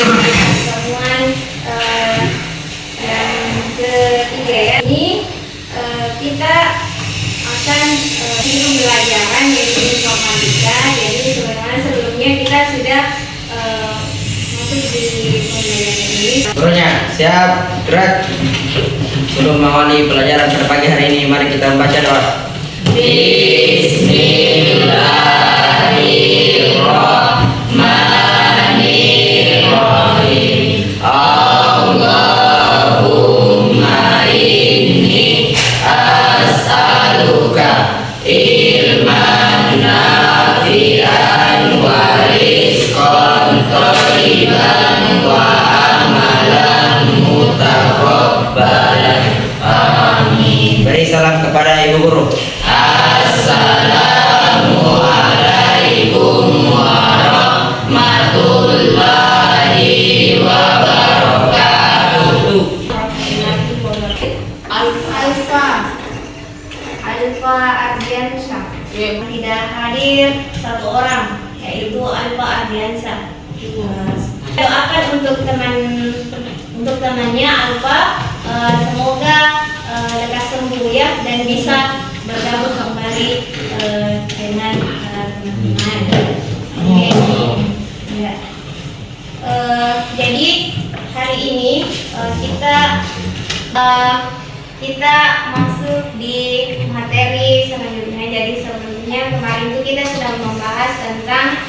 pertemuan yang ketiga ya. Ini kita akan pembelajaran yaitu informatika. Jadi sebenarnya sebelumnya kita sudah masuk di pembelajaran ini. Gurunya, siap, gerak. Sebelum mengawali pelajaran pada pagi hari ini, mari kita membaca doa. Bismillahirrahmanirrahim. Allahumma inni as'aluka ilman nafi'an wa rizqan thayyiban wa amalan mutaqabbalan. Amin. Beri salam kepada Ibu Guru. Assalamualaikum warahmatullahi wabarakatuh. Alfa Ardiansyah. Tidak hadir satu orang, yaitu Alfa Ardiansyah. Doakan untuk temannya Alfa, semoga lekas sembuh ya dan bisa bergabung kembali dengan teman-teman. Ya. Jadi hari ini kita masuk di materi selanjutnya. Jadi sebelumnya kemarin itu kita sudah membahas tentang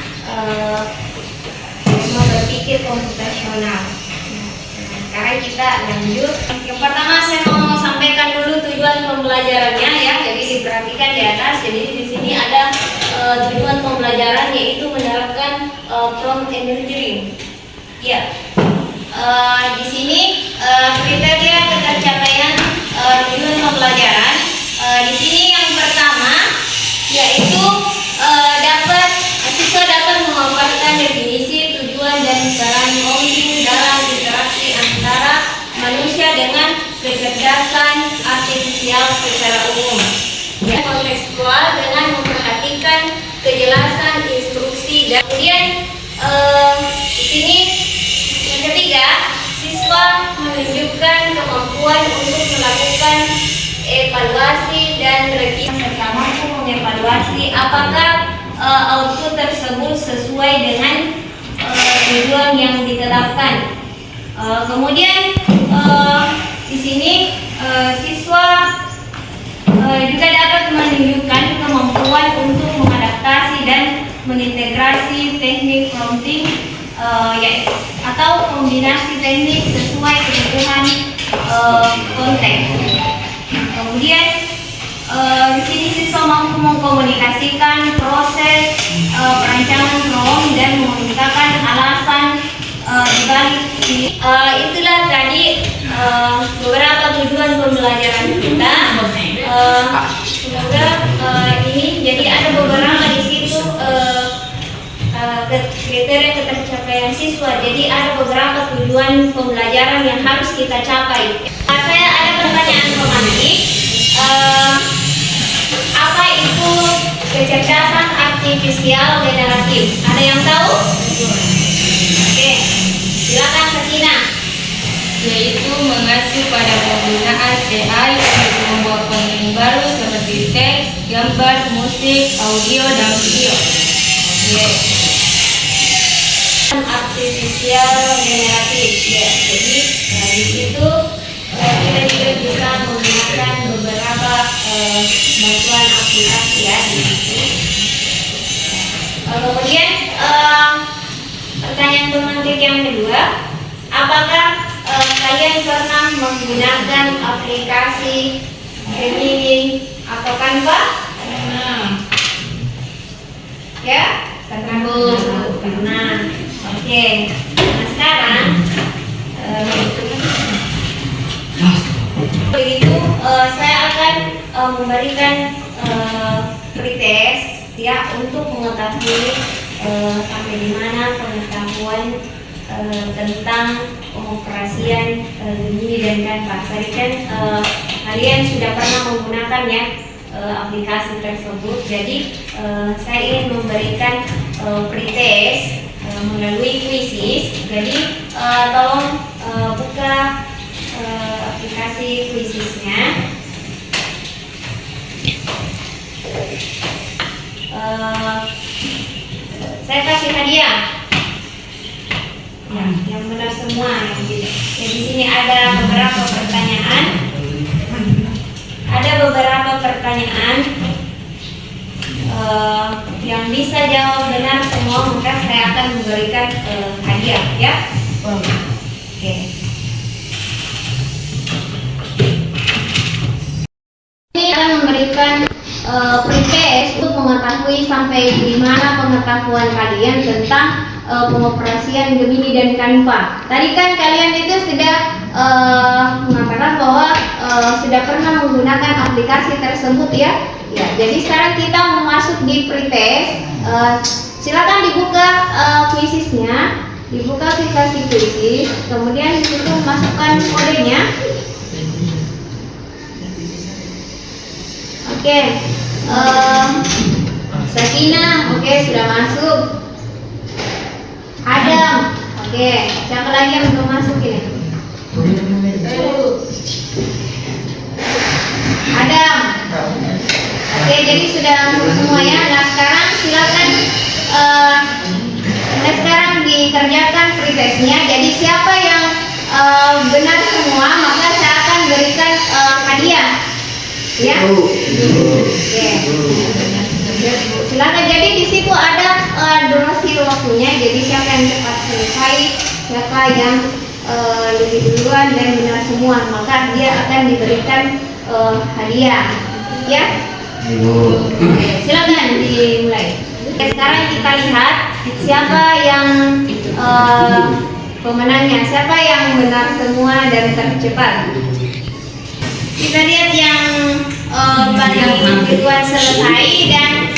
berpikir komputasional. Nah, sekarang kita lanjut. Yang pertama saya mau sampaikan dulu tujuan pembelajarannya ya. Jadi diperhatikan di atas. Jadi di sini ada tujuan pembelajaran yaitu menerapkan prompt engineering. Ya. Di sini kriteria ketercapaian tujuan pembelajaran. Di sini yang pertama yaitu siswa dapat memaparkan definisi tujuan dan peran prompting dalam interaksi antara manusia dengan kecerdasan artifisial secara umum. Ya, kontekstual dengan memperhatikan kejelasan instruksi dan kemudian di sini yang ketiga, siswa menunjukkan kemampuan untuk melakukan evaluasi dan review serta mampu mengevaluasi apakah output tersebut sesuai dengan tujuan yang ditetapkan. Kemudian di sini siswa juga dapat menunjukkan kemampuan untuk mengadaptasi dan mengintegrasi teknik prompting atau kombinasi teknik sesuai kebutuhan konteks. Kemudian di sini siswa mampu mengkomunikasikan proses perancangan prompt dan mengungkapkan alasan dibalik ini. Itulah tadi beberapa tujuan pembelajaran kita. Semoga ini jadi ada beberapa di situ kriteria ketercapaian siswa. Jadi ada beberapa tujuan pembelajaran yang harus kita capai. Saya ada pertanyaan pemantik. Apa itu kecerdasan artifisial generatif? Ada yang tahu? Oke, silakan Sakina. Yaitu mengacu pada penggunaan AI untuk membuat konten baru seperti teks, gambar, musik, audio, dan video. Artifisial generatif. Ya, jadi di situ kita juga bisa menggunakan beberapa bantuan aplikasi ya di situ. Kemudian pertanyaan pemantik yang kedua, apakah kalian pernah menggunakan aplikasi Gemini atau Canva? Ya, pernah. Oke. Nah sekarang begitu saya akan memberikan pretest ya untuk mengetahui sampai di mana pengetahuan tentang pengoperasian Gemini dan Canva. Tadi kan kalian sudah pernah menggunakan ya aplikasi tersebut. Jadi saya ingin memberikan pretest melalui Quizzes. Jadi tolong buka aplikasi Quizzesnya. Saya kasih hadiah. Ya, yang benar semua yang di sini ada beberapa pertanyaan. Ada beberapa pertanyaan yang bisa jawab benar semua, maka saya akan memberikan hadiah, ya. Oke. Ini akan memberikan pretest untuk mengetahui sampai di mana pengetahuan kalian tentang pengoperasian Gemini dan Canva. Tadi kan kalian itu sudah mengatakan bahwa sudah pernah menggunakan aplikasi tersebut, ya. Ya, jadi sekarang kita mau masuk di pretest. Silakan dibuka Quizzesnya, dibuka aplikasi Quizzes, kemudian di situ masukkan kodenya. Oke, Sakina, oke, sudah masuk. Adam, oke, siapa lagi yang belum masuk ini? Adam, oke, jadi sudah masuk semua, ya. Nah sekarang silakan, sekarang dikerjakan pretestnya. Jadi siapa yang benar semua, maka saya akan berikan hadiah. Ya. Oke. Silakan. Jadi di situ ada durasi waktunya. Jadi siapa yang cepat selesai, siapa yang lebih duluan dan benar semua, maka dia akan diberikan hadiah. Ya. Oke, silakan dimulai. Sekarang kita lihat siapa yang pemenangnya, siapa yang benar semua dan tercepat. Kita lihat yang paling duluan selesai dan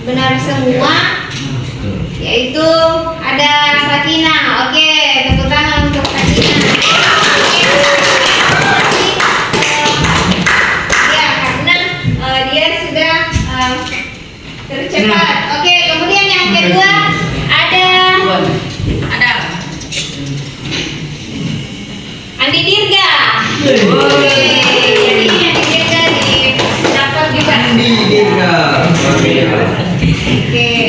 benar semua, yaitu ada Sakina. Oke, tepuk tangan untuk Sakina. Ya, karena dia sudah tercepat. Oke, kemudian yang kedua ada Andi Dirga. Oke, jadi Andi Dirga dapat juga. Oke,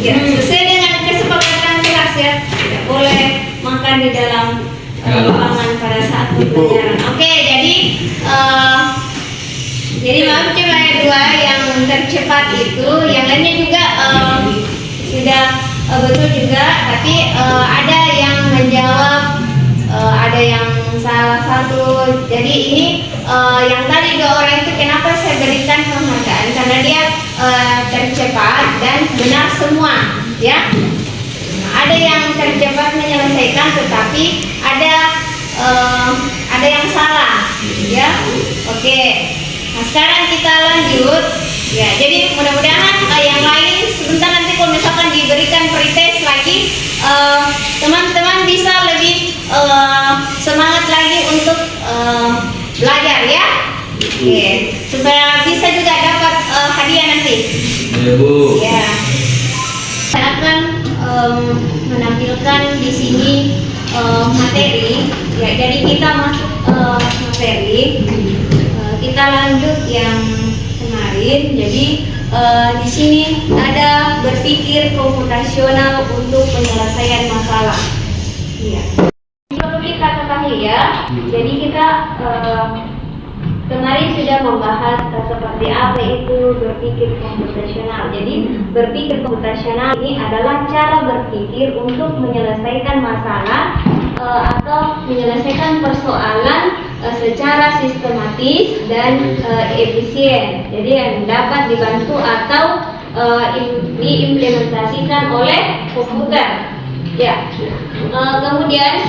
ya, sesuai dengan kesepakatan kelas, ya, tidak boleh makan di dalam ruangan pada saat pembelajaran. Oke, jadi maaf, cuma dua yang tercepat itu, yang lainnya juga sudah betul juga, tapi ada yang menjawab, ada yang salah satu. Jadi ini yang tadi dua orang itu kenapa saya berikan penghargaan, karena dia tercepat dan benar semua, ya. Ada yang tercepat menyelesaikan, tetapi ada yang salah, ya. Oke. Nah, sekarang kita lanjut, ya. Jadi mudah-mudahan yang lain sebentar nanti kalau misalkan diberikan pretest lagi, teman-teman bisa lebih semangat lagi untuk belajar, ya. Oke, supaya bisa juga dapat hadiah nanti. Ya. Saya akan menampilkan di sini materi, ya. Jadi kita masuk materi. Kita lanjut yang kemarin. Jadi di sini ada berpikir komputasional untuk penyelesaian masalah. Iya. Perlu kita ketahui, ya. Jadi kita kemarin sudah membahas seperti apa itu berpikir komputasional. Jadi berpikir komputasional ini adalah cara berpikir untuk menyelesaikan masalah atau menyelesaikan persoalan secara sistematis dan efisien. Jadi yang dapat dibantu atau diimplementasikan oleh komputer. Ya. Kemudian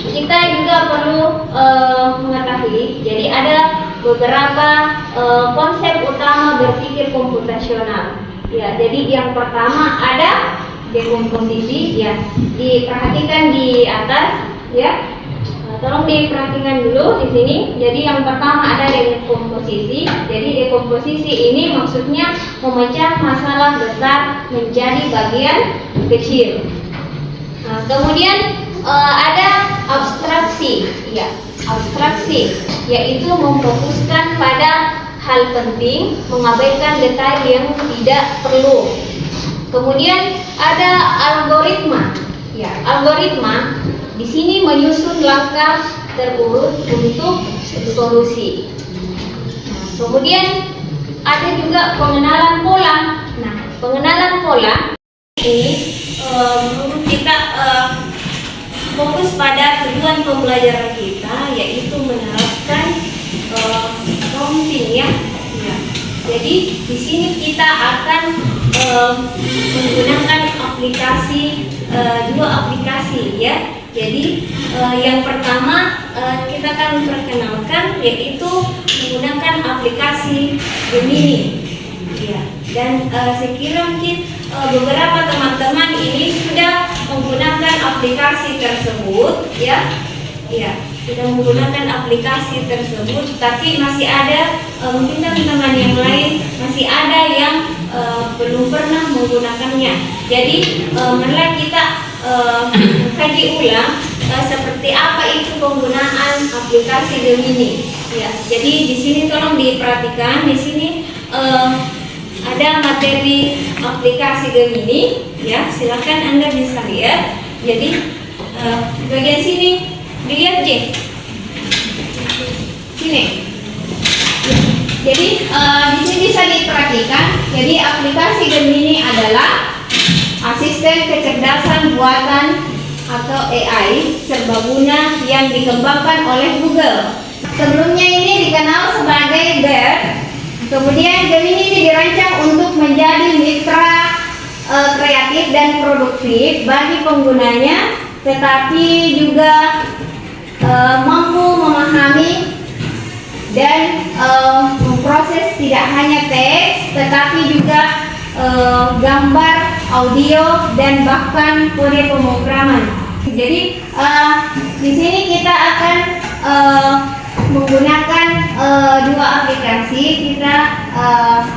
kita juga perlu mengetahui. Jadi ada beberapa konsep utama berpikir komputasional. Ya. Jadi yang pertama ada dekomposisi, ya. Diperhatikan di atas, ya. Tolong diperhatikan dulu di sini. Jadi yang pertama ada dekomposisi. Jadi dekomposisi ini maksudnya memecah masalah besar menjadi bagian kecil. Nah, kemudian ada abstraksi, ya, abstraksi, yaitu memfokuskan pada hal penting, mengabaikan detail yang tidak perlu. Kemudian ada algoritma, ya, algoritma di sini menyusun langkah terurut untuk solusi. Nah, kemudian ada juga pengenalan pola. Nah, pengenalan pola ini menurut kita fokus pada tujuan pembelajaran kita, yaitu menerapkan prompting, ya. Jadi di sini kita akan menggunakan aplikasi, dua aplikasi, ya. Jadi yang pertama kita akan perkenalkan, yaitu menggunakan aplikasi Gemini, ya. Dan saya kira mungkin beberapa teman-teman ini sudah menggunakan aplikasi tersebut, ya, ya, sudah menggunakan aplikasi tersebut. Tapi masih ada mungkin teman-teman yang lain masih ada yang belum pernah menggunakannya. Jadi marilah kita kaji ulang seperti apa itu penggunaan aplikasi Gemini, ya. Jadi di sini tolong diperhatikan, di sini ada materi aplikasi Gemini, ya. Silakan Anda bisa lihat. Jadi bagian sini dilihat, J. Sini. Jadi di sini bisa diperhatikan. Jadi aplikasi Gemini adalah asisten kecerdasan buatan atau AI serbaguna yang dikembangkan oleh Google. Sebelumnya ini dikenal sebagai BERT. Kemudian Gemini ini dirancang untuk menjadi mitra kreatif dan produktif bagi penggunanya, tetapi juga mampu memahami dan memproses tidak hanya teks, tetapi juga gambar, audio, dan bahkan kode pemrograman. Jadi di sini kita akan menggunakan dua aplikasi. Kita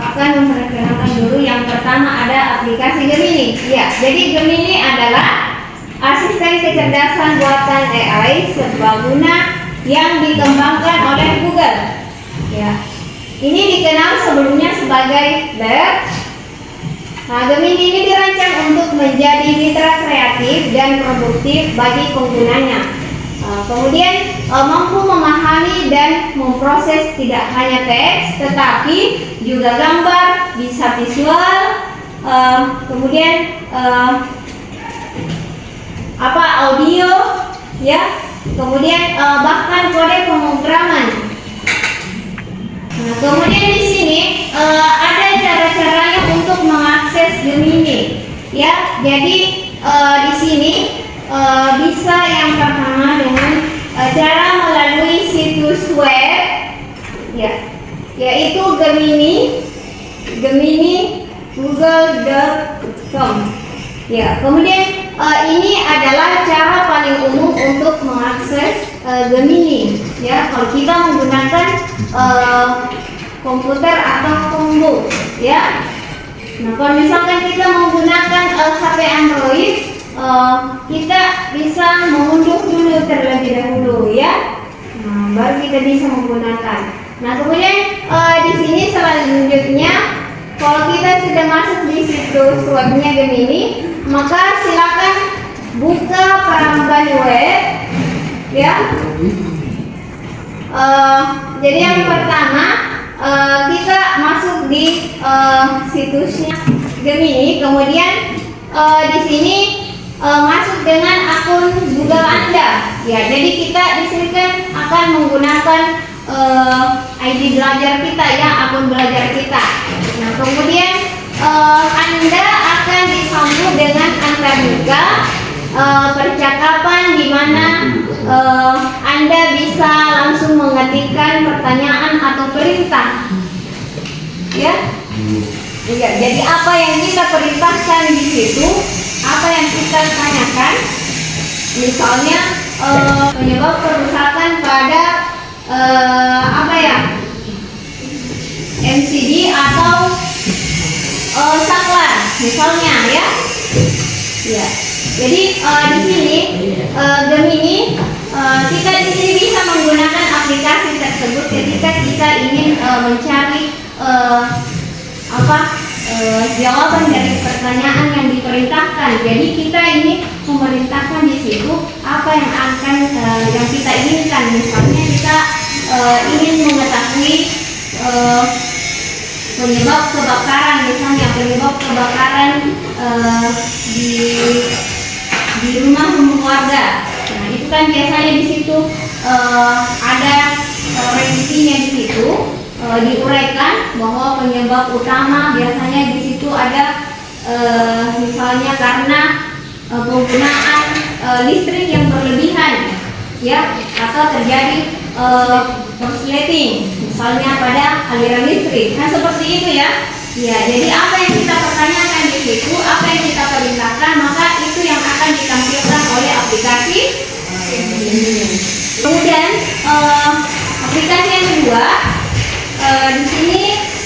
akan memperkenalkan dulu. Yang pertama ada aplikasi Gemini. Ya, jadi Gemini adalah asisten kecerdasan buatan AI serbaguna yang dikembangkan oleh Google. Ya, ini dikenal sebelumnya sebagai BERT. Nah, Gemini ini dirancang untuk menjadi mitra kreatif dan produktif bagi penggunanya. Kemudian mampu memahami dan memproses tidak hanya teks, tetapi juga gambar, bisa visual, kemudian audio, ya, kemudian bahkan kode pemrograman. Nah, kemudian di sini ada cara-caranya untuk mengakses Gemini, ya. Jadi di sini bisa yang pertama dengan cara melalui situs web, ya, yaitu gemini.google.com. Ya, kemudian ini adalah cara paling umum untuk mengakses Gemini, ya. Kalau kita menggunakan komputer atau Chromebook, ya. Nah, kalau misalkan kita menggunakan HP Android, kita bisa mengunduh dulu terlebih dahulu, ya. Nah, baru kita bisa menggunakan. Nah, kemudian di sini selanjutnya, kalau kita sudah masuk di situs webnya Gemini, maka silakan buka perangkat web, ya. Jadi yang pertama kita masuk di situsnya Gemini, kemudian di sini masuk dengan akun Google Anda, ya. Jadi kita di sini kan akan menggunakan ID belajar kita, ya, akun belajar kita. Nah, kemudian Anda akan disambut dengan antarmuka percakapan di mana Anda bisa langsung mengetikkan pertanyaan atau perintah, ya. Ya, jadi apa yang kita perintahkan di situ, apa yang kita tanyakan, misalnya penyebab kerusakan pada apa ya, MCD atau saklar misalnya ya. Ya. Jadi di sini Gemini kita di sini bisa menggunakan aplikasi tersebut ketika kita ingin mencari jawaban dari pertanyaan yang diperintahkan. Jadi kita ini memerintahkan di situ apa yang akan yang kita inginkan. Misalnya kita ingin mengetahui penyebab kebakaran, misalnya penyebab kebakaran di rumah warga. Nah, itu kan biasanya di situ ada revisinya di situ. Diuraikan bahwa penyebab utama biasanya di situ ada misalnya karena penggunaan listrik yang berlebihan, ya, atau terjadi korsleting misalnya pada aliran listrik. Nah, seperti itu ya. Ya, jadi apa yang kita pertanyakan di situ, apa yang kita perintahkan, maka itu yang akan ditampilkan oleh aplikasi. Kemudian aplikasi yang kedua, di sini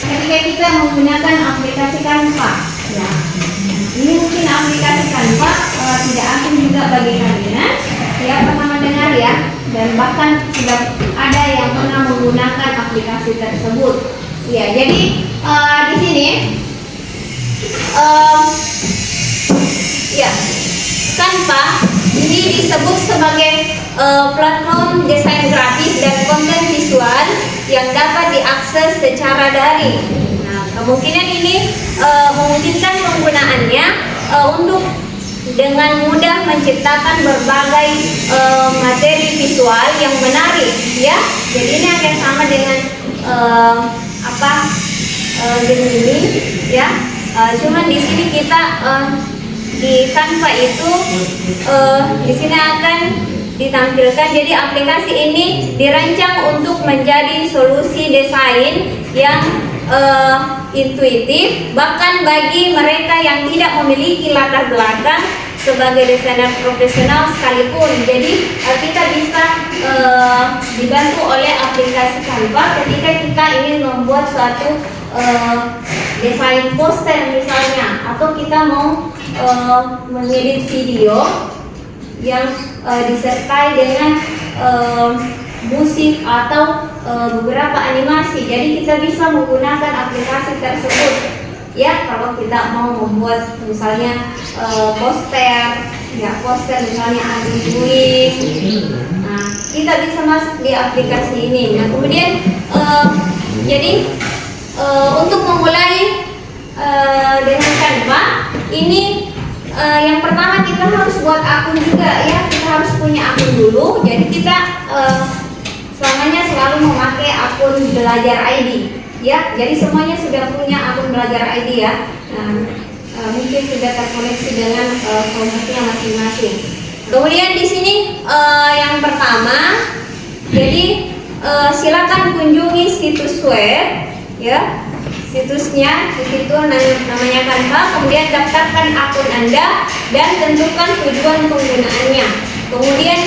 ketika kita menggunakan aplikasi Canva, ya, ini mungkin aplikasi Canva tidak asing juga bagi kalian, ya, pernah mendengar ya, dan bahkan sudah ada yang pernah menggunakan aplikasi tersebut. Ya, jadi di sini ya, Canva ini disebut sebagai platform desain grafis dan konten visual yang dapat diakses secara daring. Nah, kemungkinan ini memungkinkan penggunaannya untuk dengan mudah menciptakan berbagai materi visual yang menarik, ya. Jadi ini akan sama dengan Gemini, ya. Cuman di sini kita di Canva itu di sini akan ditampilkan. Jadi aplikasi ini dirancang untuk menjadi solusi desain yang intuitif bahkan bagi mereka yang tidak memiliki latar belakang sebagai desainer profesional sekalipun. Jadi kita bisa dibantu oleh aplikasi Canva ketika kita ingin membuat suatu desain poster misalnya, atau kita mau mengedit video yang disertai dengan musik atau beberapa animasi. Jadi kita bisa menggunakan aplikasi tersebut, ya, kalau kita mau membuat misalnya poster, ya, poster misalnya anti-bullying. Nah, kita bisa masuk di aplikasi ini. Nah, kemudian jadi untuk memulai dengan Canva ini yang pertama kita harus buat akun juga, ya. Kita harus punya akun dulu. Jadi kita selamanya selalu memakai akun Belajar ID, ya. Jadi semuanya sudah punya akun Belajar ID, ya. Nah, mungkin sudah terkoneksi dengan komputernya masing-masing. Kemudian di sini yang pertama, jadi silakan kunjungi situs web, ya. Situsnya di situ namanya Canva. Kemudian daftarkan akun Anda dan tentukan tujuan penggunaannya. Kemudian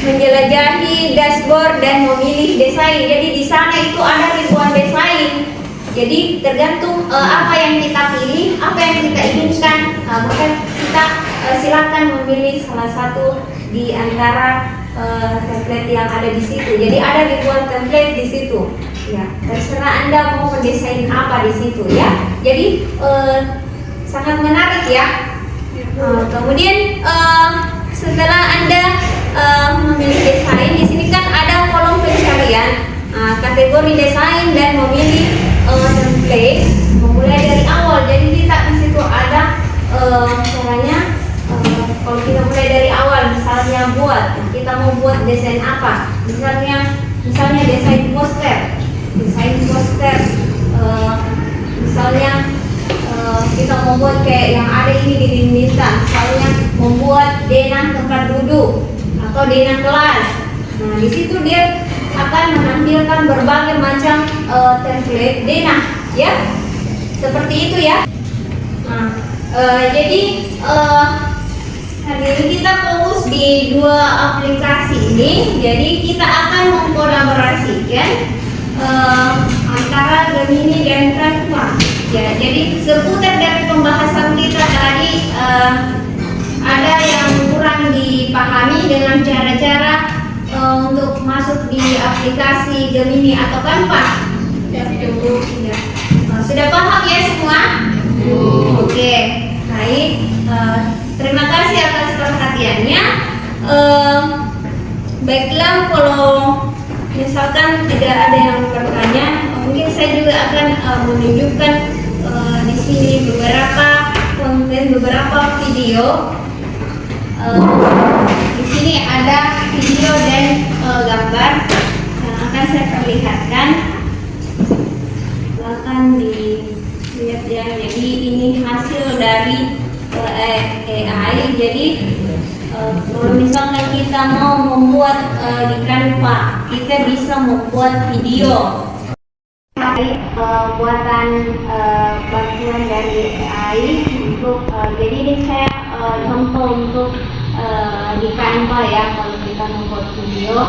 menjelajahi dashboard dan memilih desain. Jadi di sana itu ada ribuan desain. Jadi tergantung apa yang kita pilih, apa yang kita inginkan, maka kita silakan memilih salah satu di antara template yang ada di situ. Jadi ada ribuan template di situ. Ya, terserah Anda mau mendesain apa di situ, ya. Jadi sangat menarik, ya. Kemudian setelah Anda memilih desain, di sini kan ada kolom pencarian, kategori desain dan memilih template, memulai dari awal. Jadi kita di situ ada caranya. Kalau kita mulai dari awal, misalnya kita mau buat desain apa? Misalnya desain poster. Misalnya kita mau buat kayak yang ada ini di dinding, misalnya membuat denah tempat duduk atau denah kelas. Nah, di situ dia akan menampilkan berbagai macam template denah, ya, seperti itu, ya. Nah, jadi hari ini kita fokus di dua aplikasi ini, jadi kita akan mengkolaborasikan antara Gemini dan Canva. Ya, jadi seputar dari pembahasan kita tadi ada yang kurang dipahami dengan cara-cara untuk masuk di aplikasi Gemini atau Canva. Ya. Sudah paham ya semua? Oke, baik. Terima kasih atas perhatiannya. Baiklah, kalau misalkan tidak ada yang bertanya, mungkin saya juga akan menunjukkan di sini beberapa konten, beberapa video. Di sini ada video dan gambar yang akan saya perlihatkan. Silakan dilihat ya. Jadi ini hasil dari AI. Jadi kalau misalnya kita mau membuat di Canva, kita bisa membuat video. Buatan bantuan dari AI untuk jadi ini saya contoh untuk di Canva ya, kalau kita membuat video.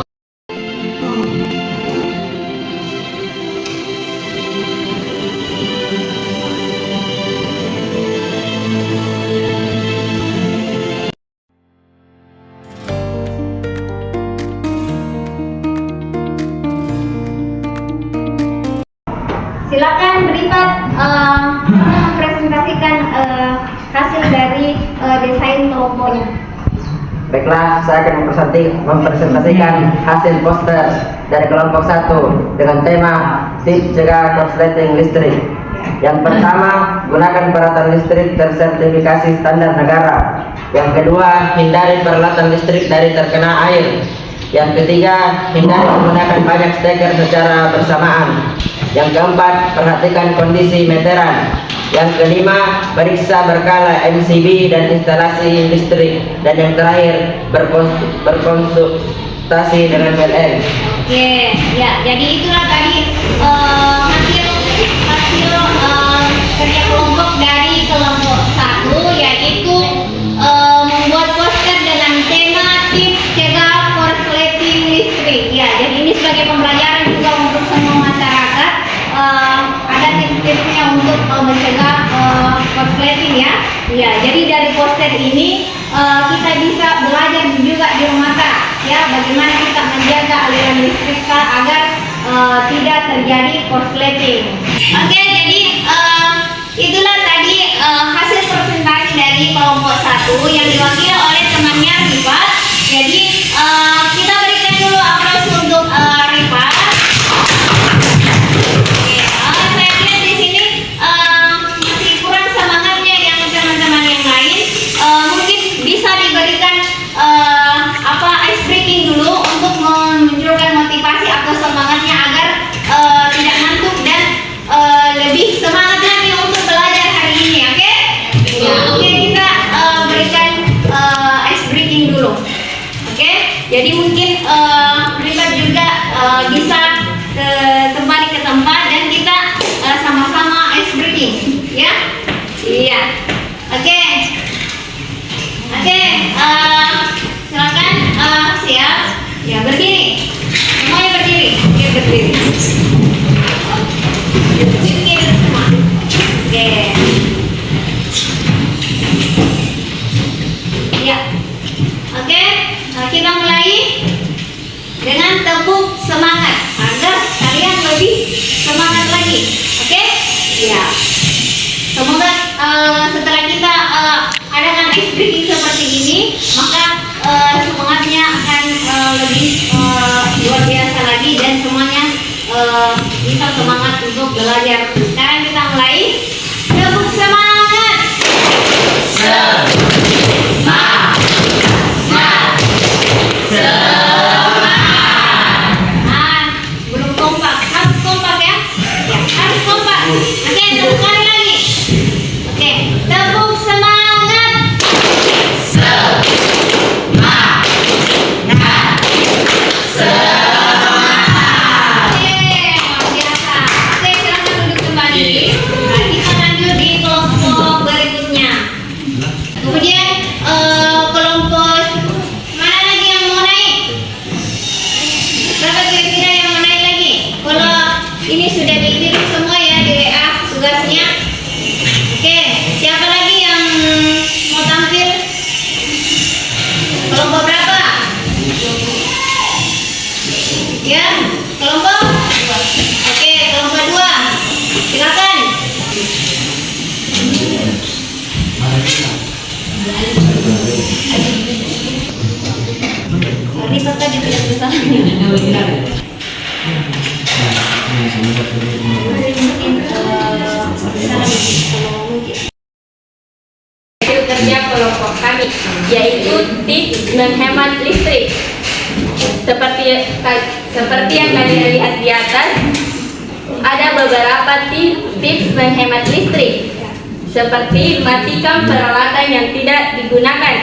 Silakan Beripat mempresentasikan hasil dari desain logonya. Baiklah, saya akan mempresentasikan hasil poster dari kelompok 1 dengan tema tips cegah korsleting listrik. Yang pertama, gunakan peralatan listrik tersertifikasi standar negara. Yang kedua, hindari peralatan listrik dari terkena air. Yang ketiga, hindari menggunakan banyak steker secara bersamaan. Yang keempat, perhatikan kondisi meteran. Yang kelima, periksa berkala MCB dan instalasi listrik. Dan yang terakhir, berkonsultasi dengan PLN. Oke, ya, jadi itulah tadi hasil kerja kelompok dari kelompok 1, yaitu membuat poster dengan tema tips cegah korsleting listrik. Ya, jadi ini sebagai pembelajaran juga untuk semua masyarakat. Ada tips-tipsnya untuk mencegah korsleting ya. Ya, jadi dari poster ini kita bisa belajar juga di rumah ya, bagaimana kita menjaga aliran listrik agar tidak terjadi korsleting. Oke, jadi itulah tadi hasil presentasi dari kelompok 1 yang diwakili oleh temannya Rifat. Jadi kita berikan dulu aplaus untuk Rifat. Saya lihat di sini masih kurang semangatnya yang teman-teman yang lain. Mungkin bisa diberikan ice breaking dulu untuk menunjukkan motivasi atau semangatnya agar tidak ngantuk dan lebih semangat lagi untuk belajar hari ini, oke? Oke, kita berikan ice breaking dulu, oke? Jadi mungkin Rifat juga bisa kembali ke tempat dan kita sama-sama ice breaking, ya? Iya, oke. Oke, silakan siap. Ya, berdiri. Semuanya berdiri. Oke, berdiri. Berdiri semua. Oke. Ya. Oke, kita mulai dengan tepuk semangat agar kalian lebih semangat lagi. Oke? Ya. Semoga setelah kita adakan ice breaking seperti ini, maka semangatnya akan lebih luar biasa lagi dan semuanya bisa semangat untuk belajar. Sekarang kita mulai. Tepuk semangat. Belum kompak. Harus kompak ya? Ya, harus kompak. Oke, satu kali lagi. Oke, tepuk semangat. Oke, luar biasa. Oke, silakan duduk kembali. Nah, kita lanjut di kelompok Hasil kerja kelompok kami yaitu tips menghemat listrik. Seperti yang kalian lihat di atas, ada beberapa tips menghemat listrik, seperti matikan peralatan yang tidak digunakan,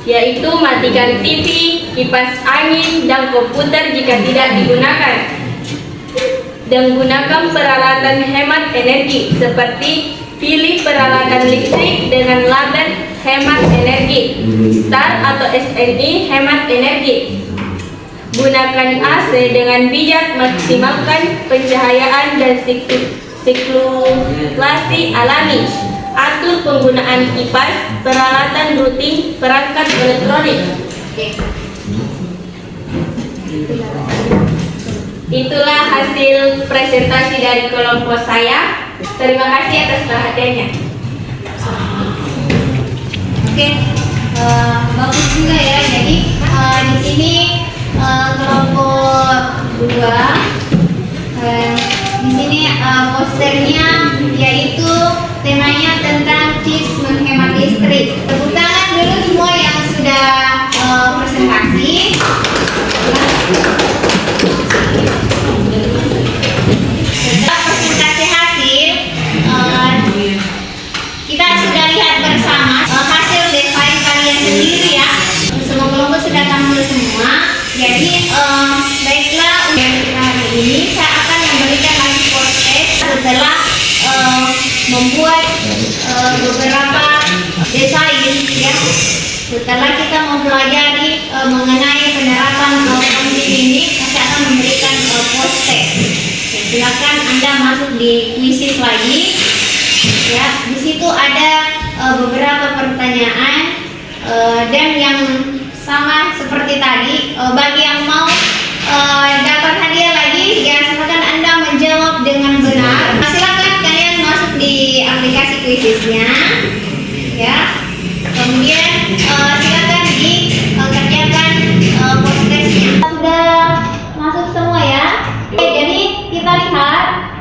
yaitu matikan TV, kipas angin, dan komputer jika tidak digunakan. Dan gunakan peralatan hemat energi, seperti pilih peralatan listrik dengan label hemat energi, STAR atau SNI hemat energi. Gunakan AC dengan bijak, maksimalkan pencahayaan dan sirkulasi alami. Atur penggunaan kipas, peralatan rutin, perangkat elektronik. Itulah hasil presentasi dari kelompok saya. Terima kasih atas perhatiannya. Bagus juga ya. Jadi di sini kelompok 2, di sini posternya yaitu temanya tentang tips menghemat listrik. Tepuk tangan dulu semua yang sudah presentasi. Setelah presentasi hasil, kita sudah lihat bersama hasil desain kalian sendiri ya. Semua kelompok sudah tampil semua. Jadi baiklah, untuk kita hari ini saya akan memberikan lagi poster setelah membuat beberapa desain ya. Setelah kita mempelajari mengenai penerapan kondisi ini, saya akan memberikan poster. Silakan Anda masuk di kuisis lagi. Ya, di situ ada beberapa pertanyaan dan yang sama seperti tadi. Bagi yang mau dapat hadiah lagi, ya silakan Anda menjawab dengan benar. Silakan kalian masuk di aplikasi kuisisnya, ya. Kemudian silakan dikerjakan posternya. Sudah masuk semua ya. Oke, jadi kita lihat.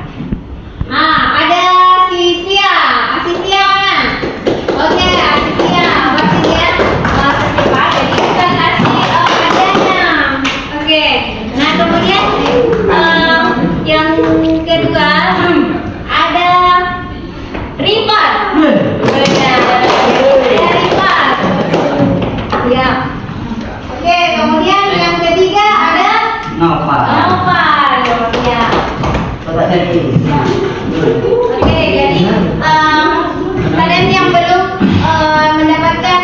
Ada Asisia mana? Oke, Asisia, pasti dia tercepat. Jadi kita kasih adanya. Oke, nah kemudian yang kedua ada Rifat. Ya. Oke, kemudian yang ketiga ada Nova. Ya. Oke, jadi kalian yang belum mendapatkan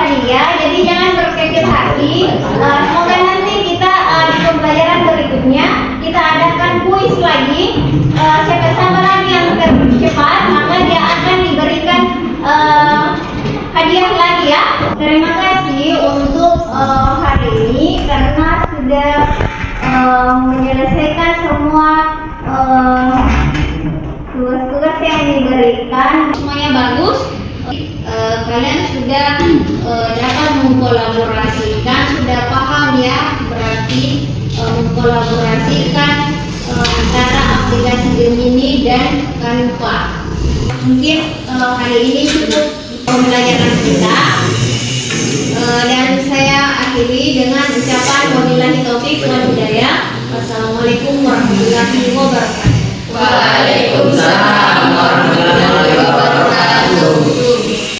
hadiah, jadi jangan berkecil hati. Semoga nanti kita di pembelajaran berikutnya kita adakan kuis lagi. Siapa lagi yang tercepat, maka dia akan diberikan hadiah lagi ya. Terima kasih untuk hari ini karena sudah menyelesaikan semua tugas-tugas yang diberikan. Semuanya bagus. Kalian sudah dapat mengkolaborasikan, sudah paham ya, berarti mengkolaborasikan antara aplikasi Gemini dan Canva. Mungkin hari ini cukup pembelajaran kita. Dan saya akhiri dengan ucapan wabillahi taufik wal hidayah. Wassalamualaikum warahmatullahi wabarakatuh. Waalaikumsalam warahmatullahi wabarakatuh.